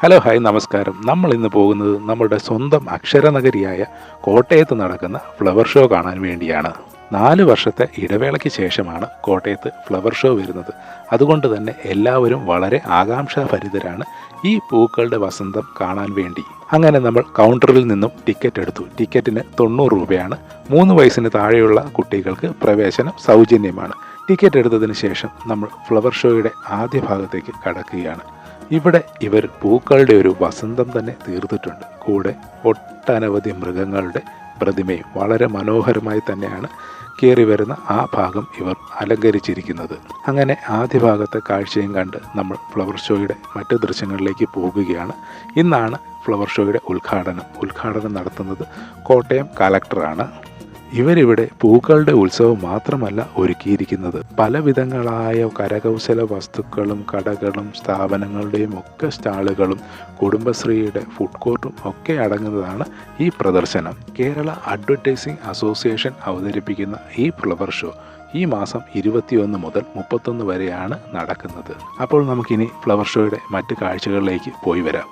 Hello hi നമസ്കാരം. നമ്മൾ ഇന്ന് പോകുന്നത് നമ്മുടെ സ്വന്തം അക്ഷരനഗരിയായ കോട്ടയത്ത് നടക്കുന്ന ഫ്ലവർ ഷോ കാണാൻ വേണ്ടിയാണ്. 4 വർഷത്തെ ഇടവേളയ്ക്ക് ശേഷമാണ് കോട്ടയത്ത് ഫ്ലവർ ഷോ വരുന്നത്. അതുകൊണ്ട് തന്നെ എല്ലാവരും വളരെ ആകാംക്ഷാഭരിതരാണ് ഈ പൂക്കളുടെ വസന്തം കാണാൻ വേണ്ടി. അങ്ങനെ നമ്മൾ കൗണ്ടറിൽ നിന്നും ടിക്കറ്റ് എടുത്തു. ടിക്കറ്റിന് 90 രൂപയാണ്. 3 വയസ്സിന് താഴെയുള്ള കുട്ടികൾക്ക് പ്രവേശനം സൗജന്യമാണ്. ടിക്കറ്റ് എടുത്തതിന് ശേഷം നമ്മൾ ഫ്ലവർ ഷോയുടെ ആദ്യ ഭാഗത്തേക്ക് കടക്കുകയാണ്. ഇവിടെ ഇവർ പൂക്കളുടെ ഒരു വസന്തം തന്നെ തീർത്തിട്ടുണ്ട്. കൂടെ ഒട്ടനവധി മൃഗങ്ങളുടെ പ്രതിമയും വളരെ മനോഹരമായി തന്നെയാണ് കയറി വരുന്ന ആ ഭാഗം ഇവർ അലങ്കരിച്ചിരിക്കുന്നത്. അങ്ങനെ ആദ്യ ഭാഗത്തെ കാഴ്ചയും കണ്ട് നമ്മൾ ഫ്ലവർ ഷോയുടെ മറ്റ് ദൃശ്യങ്ങളിലേക്ക് പോകുകയാണ്. ഇന്നാണ് ഫ്ലവർ ഷോയുടെ ഉദ്ഘാടനം നടത്തുന്നത് കോട്ടയം കലക്ടറാണ്. ഇവരിവിടെ പൂക്കളുടെ ഉത്സവം മാത്രമല്ല ഒരുക്കിയിരിക്കുന്നത്. പലവിധങ്ങളായ കരകൗശല വസ്തുക്കളും കടകളും സ്ഥാപനങ്ങളുടെയും ഒക്കെ സ്റ്റാളുകളും കുടുംബശ്രീയുടെ ഫുഡ് കോർട്ടും ഒക്കെ അടങ്ങുന്നതാണ് ഈ പ്രദർശനം. കേരള അഡ്വർടൈസിംഗ് അസോസിയേഷൻ അവതരിപ്പിക്കുന്ന ഈ ഫ്ലവർ ഷോ ഈ മാസം 21 മുതൽ 31 വരെയാണ് നടക്കുന്നത്. അപ്പോൾ നമുക്കിനി ഫ്ലവർ ഷോയുടെ മറ്റ് കാഴ്ചകളിലേക്ക് പോയി വരാം.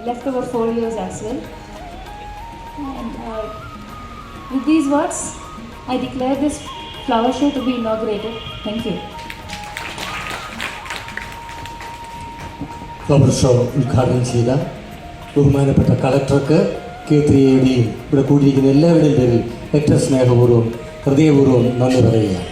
Leftover folios as well. And with these words, I declare this flower show to be inaugurated. Thank you. Flower show ഉദ്ഘാടനം ചെയ്ത ബഹുമാനപ്പെട്ട കളക്ടർക്ക് K3Aയുടെയും ഇവിടെ കൂടിയിരിക്കുന്ന എല്ലാവരുടെയും പേരിൽ ഏറ്റവും സ്നേഹപൂർവ്വം ഹൃദയപൂർവ്വം നന്ദി പറയുകയാണ്.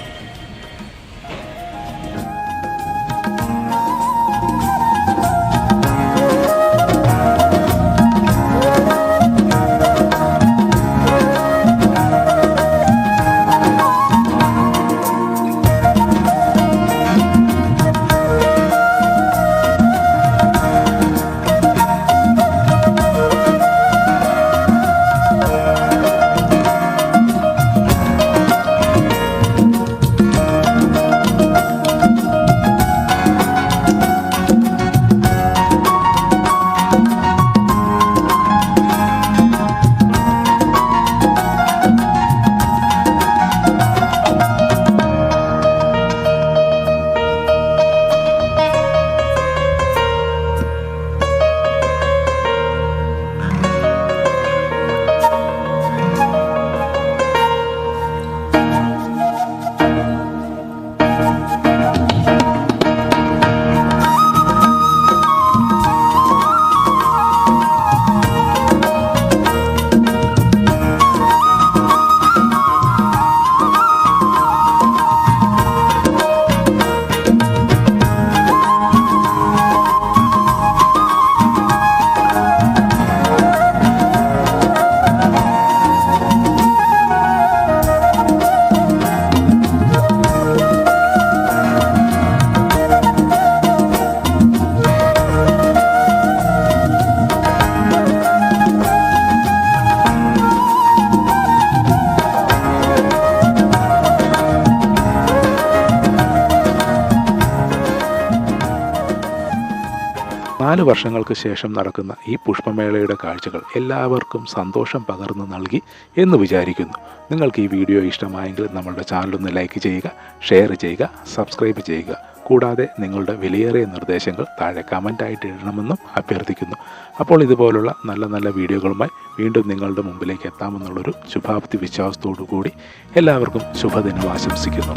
4 വർഷങ്ങൾക്ക് ശേഷം നടക്കുന്ന ഈ പുഷ്പമേളയുടെ കാഴ്ചകൾ എല്ലാവർക്കും സന്തോഷം പകർന്നു നൽകി എന്ന് വിചാരിക്കുന്നു. നിങ്ങൾക്ക് ഈ വീഡിയോ ഇഷ്ടമായെങ്കിൽ നമ്മളുടെ ചാനലൊന്ന് ലൈക്ക് ചെയ്യുക, ഷെയർ ചെയ്യുക, സബ്സ്ക്രൈബ് ചെയ്യുക. കൂടാതെ നിങ്ങളുടെ വിലയേറിയ നിർദ്ദേശങ്ങൾ താഴെ കമൻ്റായിട്ട് ഇടണമെന്നും അഭ്യർത്ഥിക്കുന്നു. അപ്പോൾ ഇതുപോലുള്ള നല്ല നല്ല വീഡിയോകളുമായി വീണ്ടും നിങ്ങളുടെ മുമ്പിലേക്ക് എത്താമെന്നുള്ളൊരു ശുഭാപ്തി വിശ്വാസത്തോടു കൂടി എല്ലാവർക്കും ശുഭദിനം ആശംസിക്കുന്നു.